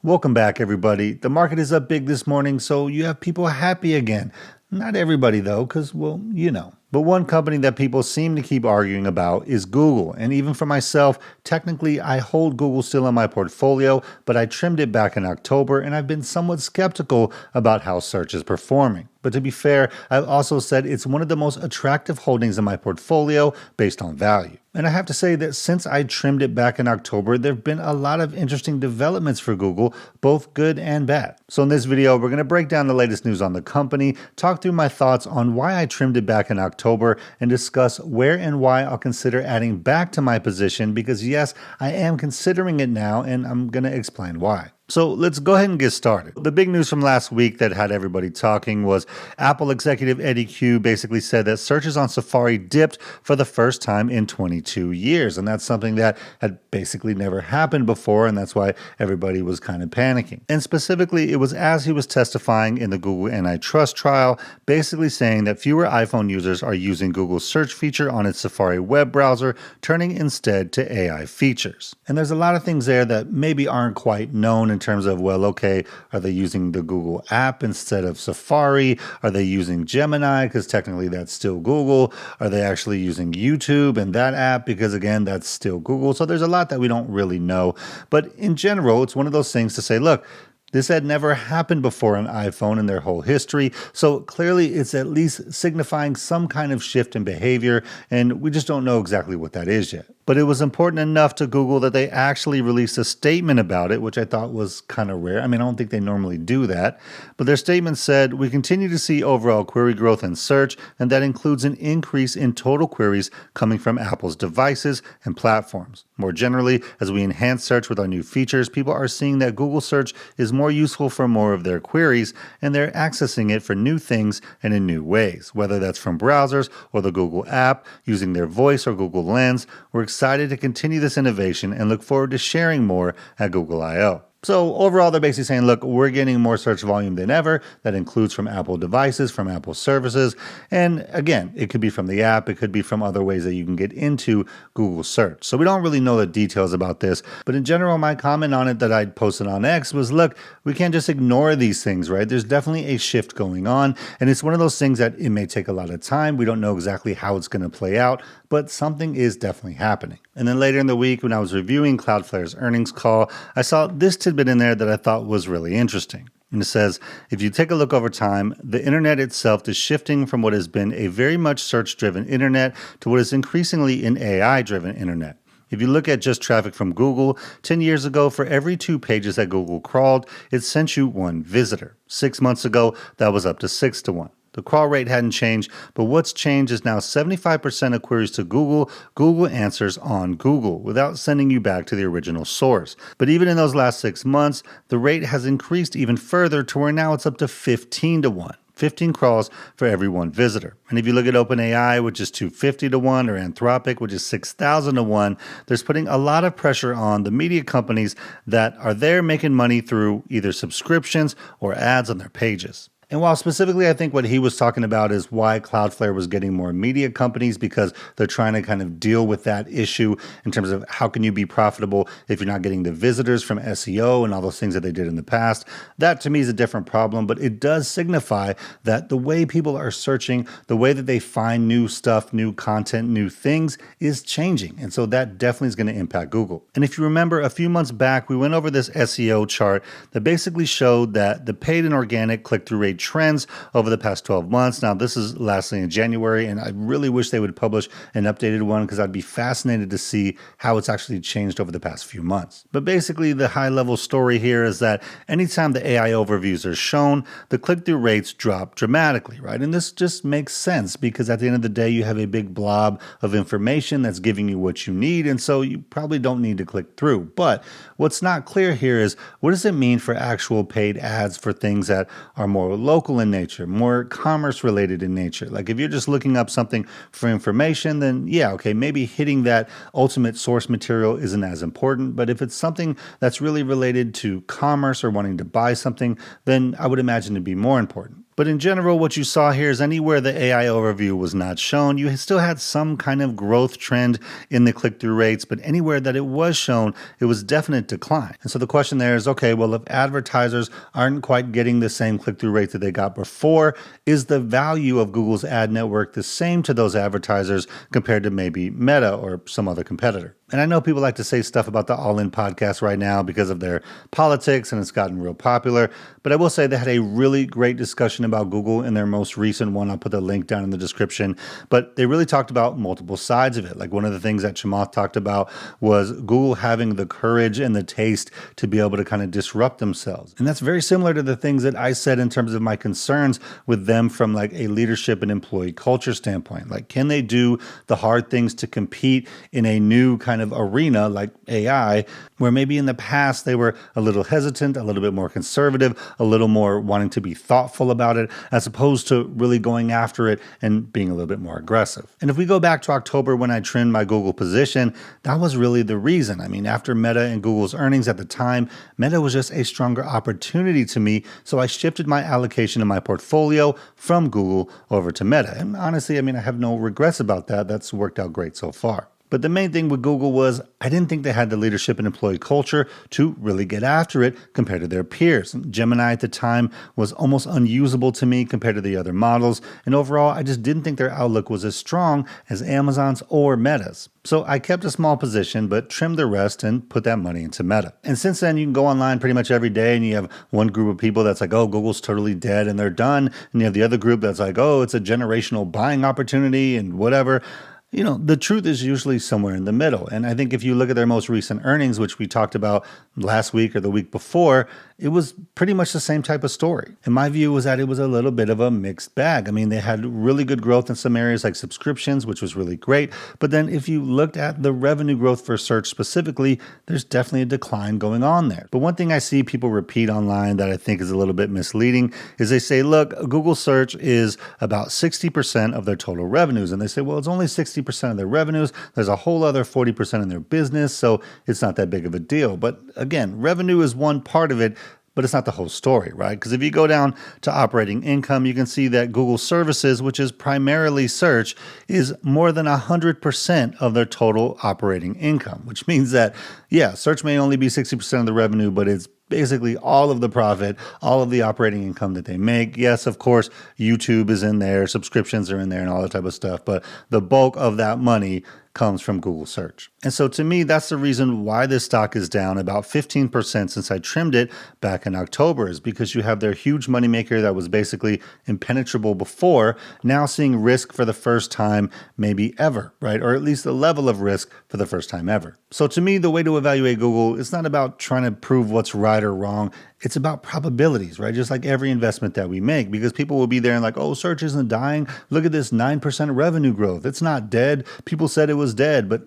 Welcome back, everybody. The market is up big this morning, so you have people happy again. Not everybody, though, because, well, you know. But one company that people seem to keep arguing about is Google. And even for myself, technically, I hold Google still in my portfolio, but I trimmed it back in October, and I've been somewhat skeptical about how search is performing. But to be fair, I've also said it's one of the most attractive holdings in my portfolio based on value. And I have to say that since I trimmed it back in October, there have been a lot of interesting developments for Google, both good and bad. So in this video, we're going to break down the latest news on the company, talk through my thoughts on why I trimmed it back in October, and discuss where and why I'll consider adding back to my position because yes, I am considering it now, and I'm going to explain why. So let's go ahead and get started. The big news from last week that had everybody talking was Apple executive Eddie Q basically said that searches on Safari dipped for the first time in 22 years. And that's something that had basically never happened before. And that's why everybody was kind of panicking. And specifically, it was as he was testifying in the Google antitrust trial, basically saying that fewer iPhone users are using Google's search feature on its Safari web browser, turning instead to AI features. And there's a lot of things there that maybe aren't quite known in terms of, well, okay, are they using the Google app instead of Safari? Are they using Gemini? Because technically that's still Google. Are they actually using YouTube and that app? Because again, that's still Google. So there's a lot that we don't really know. But in general, it's one of those things to say, look, this had never happened before on iPhone in their whole history, so clearly it's at least signifying some kind of shift in behavior, and we just don't know exactly what that is yet. But it was important enough to Google that they actually released a statement about it, which I thought was kind of rare. I mean, I don't think they normally do that. But their statement said, "We continue to see overall query growth in search, and that includes an increase in total queries coming from Apple's devices and platforms. More generally, as we enhance search with our new features, people are seeing that Google search is more useful for more of their queries, and they're accessing it for new things and in new ways, whether that's from browsers or the Google app, using their voice or Google Lens. We're excited to continue this innovation and look forward to sharing more at Google I/O." So overall, they're basically saying, look, we're getting more search volume than ever. That includes from Apple devices, from Apple services. And again, it could be from the app. It could be from other ways that you can get into Google search. So we don't really know the details about this. But in general, my comment on it that I posted on X was, look, we can't just ignore these things, right? There's definitely a shift going on. And it's one of those things that it may take a lot of time. We don't know exactly how it's going to play out, but something is definitely happening. And then later in the week, when I was reviewing Cloudflare's earnings call, I saw this tidbit in there that I thought was really interesting. And it says, if you take a look over time, the internet itself is shifting from what has been a very much search-driven internet to what is increasingly an AI-driven internet. If you look at just traffic from Google, 10 years ago, for every 2 pages that Google crawled, it sent you 1 visitor. 6 months ago, that was up to 6 to 1. The crawl rate hadn't changed, but what's changed is now 75% of queries to Google answers on Google without sending you back to the original source. But even in those last 6 months, the rate has increased even further to where now it's up to 15 to 1. 15 crawls for every 1 visitor. And if you look at OpenAI, which is 250 to 1, or Anthropic, which is 6,000 to 1, there's putting a lot of pressure on the media companies that are there making money through either subscriptions or ads on their pages. And while specifically I think what he was talking about is why Cloudflare was getting more media companies, because they're trying to kind of deal with that issue in terms of how can you be profitable if you're not getting the visitors from SEO and all those things that they did in the past. That to me is a different problem, but it does signify that the way people are searching, the way that they find new stuff, new content, new things is changing. And so that definitely is going to impact Google. And if you remember a few months back, we went over this SEO chart that basically showed that the paid and organic click-through rate trends over the past 12 months. Now, this is lastly in January, and I really wish they would publish an updated one because I'd be fascinated to see how it's actually changed over the past few months. But basically, the high-level story here is that anytime the AI overviews are shown, the click-through rates drop dramatically, right? And this just makes sense because at the end of the day, you have a big blob of information that's giving you what you need, and so you probably don't need to click through. But what's not clear here is what does it mean for actual paid ads for things that are more local in nature, more commerce related in nature? Like if you're just looking up something for information, then yeah, okay, maybe hitting that ultimate source material isn't as important. But if it's something that's really related to commerce or wanting to buy something, then I would imagine it'd be more important. But in general, what you saw here is anywhere the AI overview was not shown, you still had some kind of growth trend in the click-through rates, but anywhere that it was shown, it was definite decline. And so the question there is, okay, well, if advertisers aren't quite getting the same click-through rate that they got before, is the value of Google's ad network the same to those advertisers compared to maybe Meta or some other competitor? And I know people like to say stuff about the All In podcast right now because of their politics and it's gotten real popular. But I will say they had a really great discussion about Google in their most recent one. I'll put the link down in the description. But they really talked about multiple sides of it. Like one of the things that Chamath talked about was Google having the courage and the taste to be able to kind of disrupt themselves. And that's very similar to the things that I said in terms of my concerns with them from like a leadership and employee culture standpoint. Like, can they do the hard things to compete in a new kind of arena like AI, where maybe in the past they were a little hesitant, a little bit more conservative, a little more wanting to be thoughtful about it, as opposed to really going after it and being a little bit more aggressive. And if we go back to October when I trimmed my Google position, that was really the reason. I mean, after Meta and Google's earnings at the time, Meta was just a stronger opportunity to me, so I shifted my allocation in my portfolio from Google over to Meta. And honestly, I mean, I have no regrets about that. That's worked out great so far. But the main thing with Google was I didn't think they had the leadership and employee culture to really get after it compared to their peers. Gemini at the time was almost unusable to me compared to the other models. And overall, I just didn't think their outlook was as strong as Amazon's or Meta's. So I kept a small position, but trimmed the rest and put that money into Meta. And since then, you can go online pretty much every day and you have one group of people that's like, oh, Google's totally dead and they're done. And you have the other group that's like, oh, it's a generational buying opportunity and whatever. You know, the truth is usually somewhere in the middle. And I think if you look at their most recent earnings, which we talked about last week or the week before, it was pretty much the same type of story. And my view was that it was a little bit of a mixed bag. I mean, they had really good growth in some areas like subscriptions, which was really great. But then if you looked at the revenue growth for search specifically, there's definitely a decline going on there. But one thing I see people repeat online that I think is a little bit misleading is they say, look, Google search is about 60% of their total revenues. And they say, well, it's only 60% of their revenues. There's a whole other 40% in their business, so it's not that big of a deal. But again, revenue is one part of it, but it's not the whole story, right? Because if you go down to operating income, you can see that Google Services, which is primarily search, is more than 100% of their total operating income, which means that, yeah, search may only be 60% of the revenue, but it's basically all of the profit, all of the operating income that they make. Yes, of course, YouTube is in there, subscriptions are in there and all that type of stuff, but the bulk of that money comes from Google search. And so to me, that's the reason why this stock is down about 15% since I trimmed it back in October, is because you have their huge moneymaker that was basically impenetrable before, now seeing risk for the first time, maybe ever, right? Or at least a level of risk for the first time ever. So to me, the way to evaluate Google is not about trying to prove what's right or wrong. It's about probabilities, right? Just like every investment that we make, because people will be there and like, oh, search isn't dying. Look at this 9% revenue growth. It's not dead. People said it was dead, but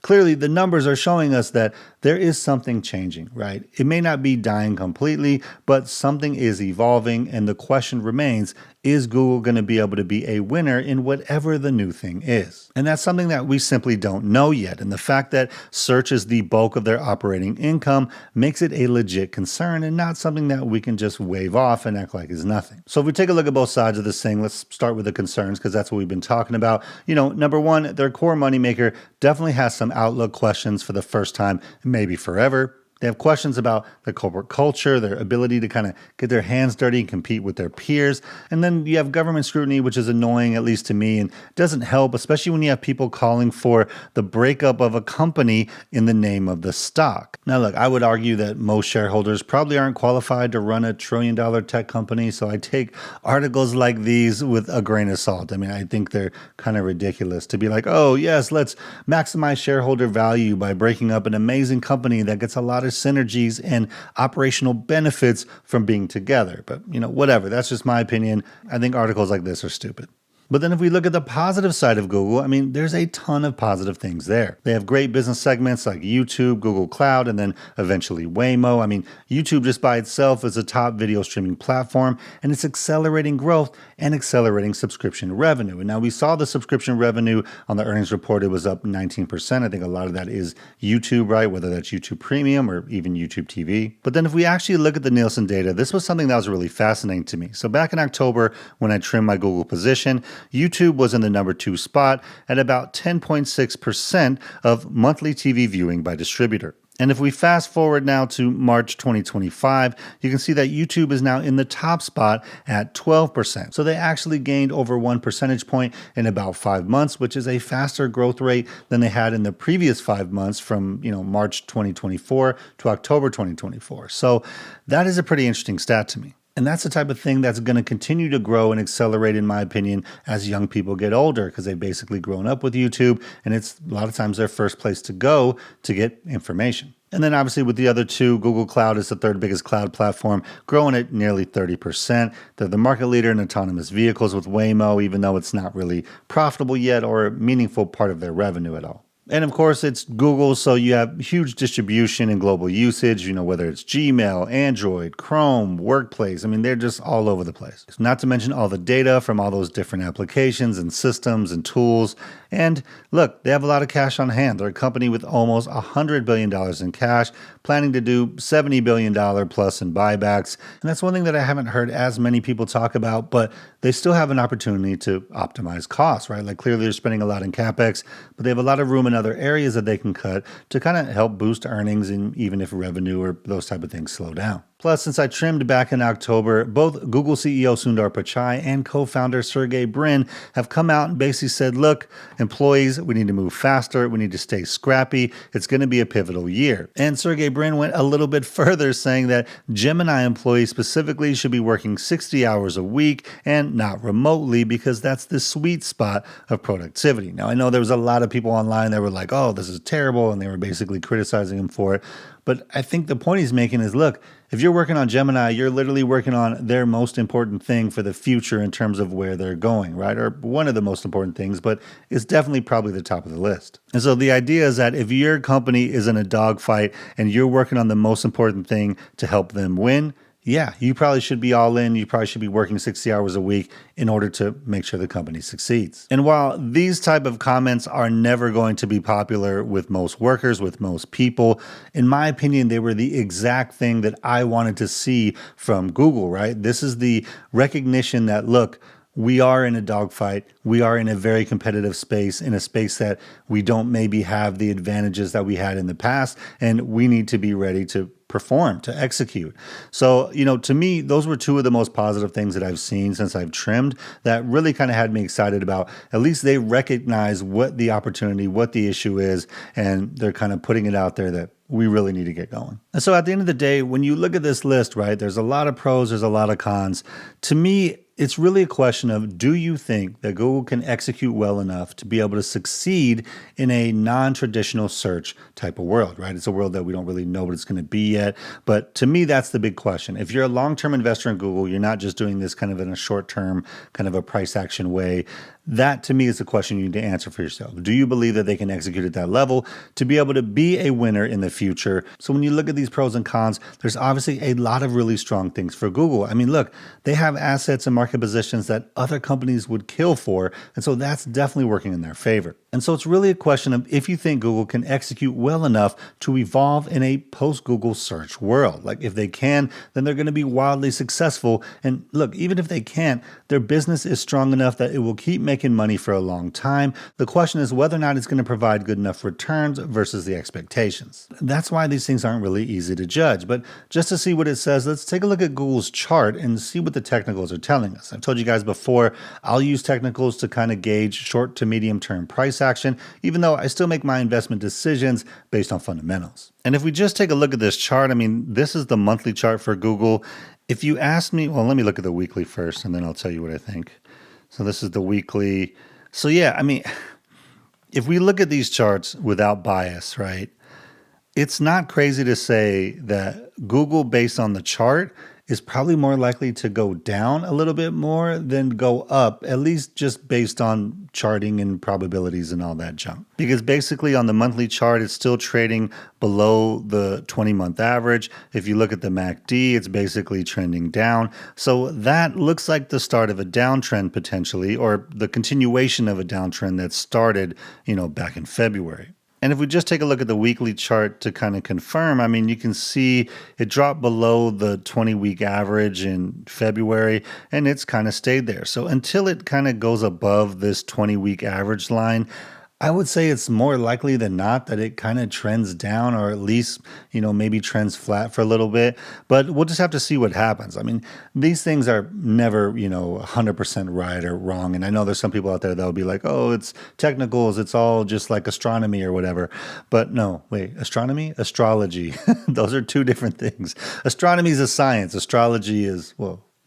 clearly the numbers are showing us that there is something changing, right? It may not be dying completely, but something is evolving. And the question remains, is Google going to be able to be a winner in whatever the new thing is? And that's something that we simply don't know yet. And the fact that search is the bulk of their operating income makes it a legit concern and not something that we can just wave off and act like is nothing. So if we take a look at both sides of this thing, let's start with the concerns because that's what we've been talking about. You know, number one, their core moneymaker definitely has some outlook questions for the first time, maybe forever. They have questions about their corporate culture, their ability to kind of get their hands dirty and compete with their peers. And then you have government scrutiny, which is annoying, at least to me, and doesn't help, especially when you have people calling for the breakup of a company in the name of the stock. Now, look, I would argue that most shareholders probably aren't qualified to run a trillion-dollar tech company, so I take articles like these with a grain of salt. I mean, I think they're kind of ridiculous to be like, oh, yes, let's maximize shareholder value by breaking up an amazing company that gets a lot of synergies and operational benefits from being together. But, you know, whatever. That's just my opinion. I think articles like this are stupid. But then if we look at the positive side of Google, I mean, there's a ton of positive things there. They have great business segments like YouTube, Google Cloud, and then eventually Waymo. I mean, YouTube just by itself is a top video streaming platform, and it's accelerating growth and accelerating subscription revenue. And now we saw the subscription revenue on the earnings report. It was up 19%. I think a lot of that is YouTube, right? Whether that's YouTube Premium or even YouTube TV. But then if we actually look at the Nielsen data, this was something that was really fascinating to me. So back in October, when I trimmed my Google position, YouTube was in the number 2 spot at about 10.6% of monthly TV viewing by distributor. And if we fast forward now to March 2025, you can see that YouTube is now in the top spot at 12%. So they actually gained over 1 percentage point in about 5 months, which is a faster growth rate than they had in the previous 5 months from, March 2024 to October 2024. So that is a pretty interesting stat to me. And that's the type of thing that's going to continue to grow and accelerate, in my opinion, as young people get older, because they've basically grown up with YouTube, and it's a lot of times their first place to go to get information. And then obviously with the other two, Google Cloud is the third biggest cloud platform, growing at nearly 30%. They're the market leader in autonomous vehicles with Waymo, even though it's not really profitable yet or a meaningful part of their revenue at all. And of course, it's Google, so you have huge distribution and global usage, whether it's Gmail, Android, Chrome, Workplace. I mean, they're just all over the place. Not to mention all the data from all those different applications and systems and tools. And look, they have a lot of cash on hand. They're a company with almost $100 billion in cash, planning to do $70 billion plus in buybacks. And that's one thing that I haven't heard as many people talk about, but they still have an opportunity to optimize costs, right? Like clearly they're spending a lot in CapEx, but they have a lot of room in other areas that they can cut to kind of help boost earnings, and even if revenue or those type of things slow down. Plus, since I trimmed back in October, both Google CEO Sundar Pichai and co-founder Sergey Brin have come out and basically said, look, employees, we need to move faster. We need to stay scrappy. It's going to be a pivotal year. And Sergey Brin went a little bit further, saying that Gemini employees specifically should be working 60 hours a week and not remotely, because that's the sweet spot of productivity. Now, I know there was a lot of people online that were like, oh, this is terrible, and they were basically criticizing him for it. But I think the point he's making is, look, if you're working on Gemini, you're literally working on their most important thing for the future in terms of where they're going, right? Or one of the most important things, but it's definitely probably the top of the list. And so the idea is that if your company is in a dogfight and you're working on the most important thing to help them win, yeah, you probably should be all in. You probably should be working 60 hours a week in order to make sure the company succeeds. And while these type of comments are never going to be popular with most workers, with most people, in my opinion, they were the exact thing that I wanted to see from Google, right? This is the recognition that, look, we are in a dogfight. We are in a very competitive space, in a space that we don't maybe have the advantages that we had in the past, and we need to be ready to perform, to execute. So, to me, those were two of the most positive things that I've seen since I've trimmed that really kind of had me excited about. At least they recognize what the opportunity, what the issue is, and they're kind of putting it out there that we really need to get going. And so at the end of the day, when you look at this list, right, there's a lot of pros, there's a lot of cons. To me, it's really a question of, do you think that Google can execute well enough to be able to succeed in a non-traditional search type of world, right? It's a world that we don't really know what it's going to be yet. But to me, that's the big question. If you're a long-term investor in Google, you're not just doing this kind of in a short-term, kind of a price action way. That, to me, is the question you need to answer for yourself. Do you believe that they can execute at that level to be able to be a winner in the future? So when you look at these pros and cons, there's obviously a lot of really strong things for Google. I mean, look, they have assets and market positions that other companies would kill for. And so that's definitely working in their favor. And so it's really a question of if you think Google can execute well enough to evolve in a post-Google search world. Like if they can, then they're going to be wildly successful. And look, even if they can't, their business is strong enough that it will keep making money for a long time. The question is whether or not it's going to provide good enough returns versus the expectations. That's why these things aren't really easy to judge. But just to see what it says, let's take a look at Google's chart and see what the technicals are telling us. I've told you guys before, I'll use technicals to kind of gauge short to medium term price action, even though I still make my investment decisions based on fundamentals. And if we just take a look at this chart, I mean, this is the monthly chart for Google. If you ask me, well, let me look at the weekly first, and then I'll tell you what I think. So this is the weekly. So yeah, I mean, if we look at these charts without bias, right, it's not crazy to say that Google, based on the chart, is probably more likely to go down a little bit more than go up, at least just based on charting and probabilities and all that junk. Because basically on the monthly chart, it's still trading below the 20-month average. If you look at the MACD, it's basically trending down. So that looks like the start of a downtrend potentially, or the continuation of a downtrend that started, back in February. And if we just take a look at the weekly chart to kind of confirm, you can see it dropped below the 20-week average in February, and it's kind of stayed there. So until it kind of goes above this 20-week average line, I would say it's more likely than not that it kind of trends down, or at least, maybe trends flat for a little bit. But we'll just have to see what happens. These things are never, 100% right or wrong. And I know there's some people out there that'll be like, oh, it's technicals. It's all just like astronomy or whatever. But no, wait, astronomy? Astrology. Those are two different things. Astronomy is a science. Astrology is,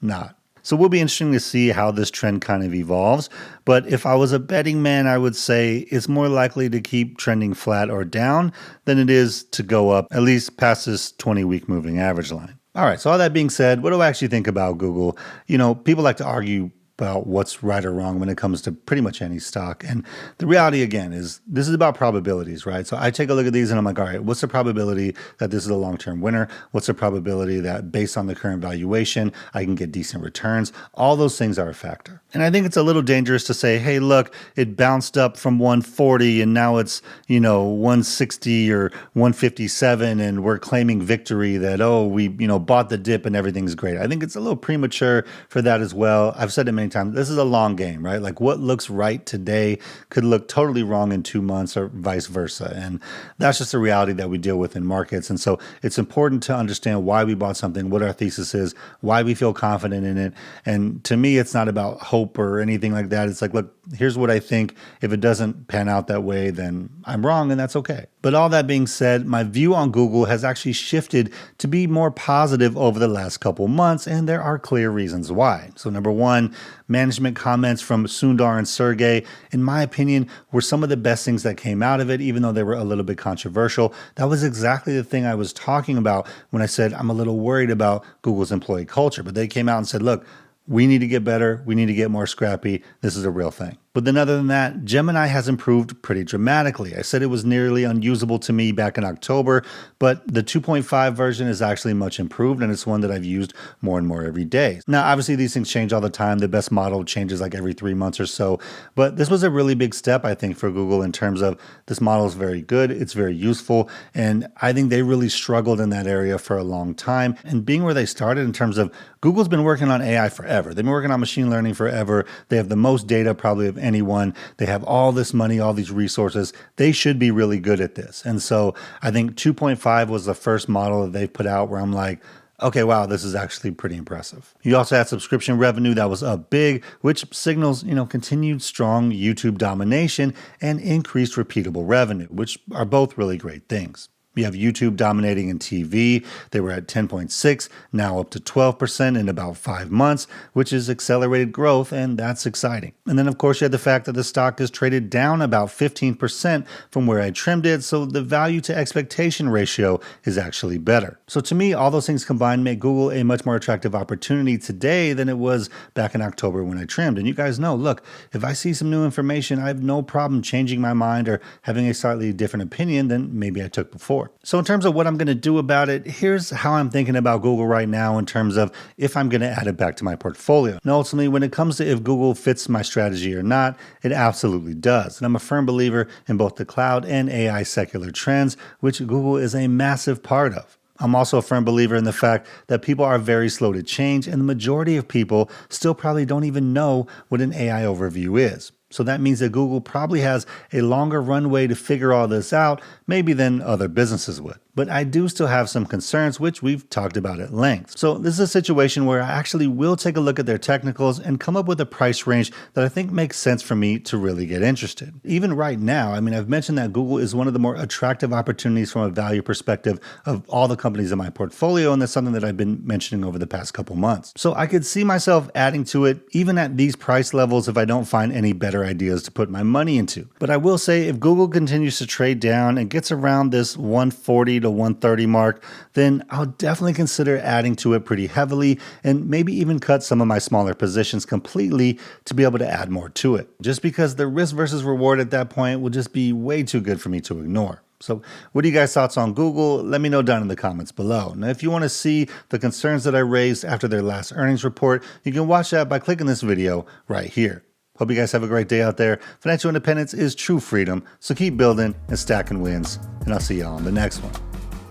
not. So we'll be interesting to see how this trend kind of evolves. But if I was a betting man, I would say it's more likely to keep trending flat or down than it is to go up, at least past this 20-week moving average line. All right, so all that being said, what do I actually think about Google? People like to argue about what's right or wrong when it comes to pretty much any stock. And the reality, again, is this is about probabilities, right? So I take a look at these and I'm like, all right, what's the probability that this is a long-term winner? What's the probability that based on the current valuation, I can get decent returns? All those things are a factor. And I think it's a little dangerous to say, hey, look, it bounced up from 140 and now it's, 160 or 157 and we're claiming victory that, oh, we, bought the dip and everything's great. I think it's a little premature for that as well. I've said it many times, this is a long game, right? Like what looks right today could look totally wrong in 2 months or vice versa. And that's just a reality that we deal with in markets. And so it's important to understand why we bought something, what our thesis is, why we feel confident in it. And to me, it's not about hope or anything like that. It's like, look, here's what I think. If it doesn't pan out that way, then I'm wrong and that's okay. But all that being said, my view on Google has actually shifted to be more positive over the last couple months, and there are clear reasons why. So number one, management comments from Sundar and Sergey, in my opinion, were some of the best things that came out of it, even though they were a little bit controversial. That was exactly the thing I was talking about when I said I'm a little worried about Google's employee culture. But they came out and said, look, we need to get better. We need to get more scrappy. This is a real thing. But then other than that, Gemini has improved pretty dramatically. I said it was nearly unusable to me back in October, but the 2.5 version is actually much improved, and it's one that I've used more and more every day. Now, obviously, these things change all the time. The best model changes like every 3 months or so, but this was a really big step, I think, for Google in terms of this model is very good, it's very useful, and I think they really struggled in that area for a long time. And being where they started in terms of Google's been working on AI forever. They've been working on machine learning forever. They have the most data probably of anyone. They have all this money, all these resources. They should be really good at this. And so I think 2.5 was the first model that they've put out where I'm like, okay, wow, this is actually pretty impressive. You also had subscription revenue that was up big, which signals, continued strong YouTube domination and increased repeatable revenue, which are both really great things. You have YouTube dominating in TV. They were at 10.6, now up to 12% in about 5 months, which is accelerated growth, and that's exciting. And then, of course, you had the fact that the stock is traded down about 15% from where I trimmed it, so the value to expectation ratio is actually better. So to me, all those things combined make Google a much more attractive opportunity today than it was back in October when I trimmed. And you guys know, look, if I see some new information, I have no problem changing my mind or having a slightly different opinion than maybe I took before. So in terms of what I'm going to do about it, here's how I'm thinking about Google right now in terms of if I'm going to add it back to my portfolio. And ultimately, when it comes to if Google fits my strategy or not, it absolutely does. And I'm a firm believer in both the cloud and AI secular trends, which Google is a massive part of. I'm also a firm believer in the fact that people are very slow to change, and the majority of people still probably don't even know what an AI overview is. So that means that Google probably has a longer runway to figure all this out, maybe than other businesses would. But I do still have some concerns, which we've talked about at length. So this is a situation where I actually will take a look at their technicals and come up with a price range that I think makes sense for me to really get interested. Even right now, I've mentioned that Google is one of the more attractive opportunities from a value perspective of all the companies in my portfolio, and that's something that I've been mentioning over the past couple months. So I could see myself adding to it even at these price levels if I don't find any better ideas to put my money into. But I will say if Google continues to trade down and gets around this 140 120 to 130 mark, then I'll definitely consider adding to it pretty heavily and maybe even cut some of my smaller positions completely to be able to add more to it. Just because the risk versus reward at that point will just be way too good for me to ignore. So what are you guys' thoughts on Google? Let me know down in the comments below. Now, if you want to see the concerns that I raised after their last earnings report, you can watch that by clicking this video right here. Hope you guys have a great day out there. Financial independence is true freedom, so keep building and stacking wins, and I'll see y'all on the next one.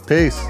Peace.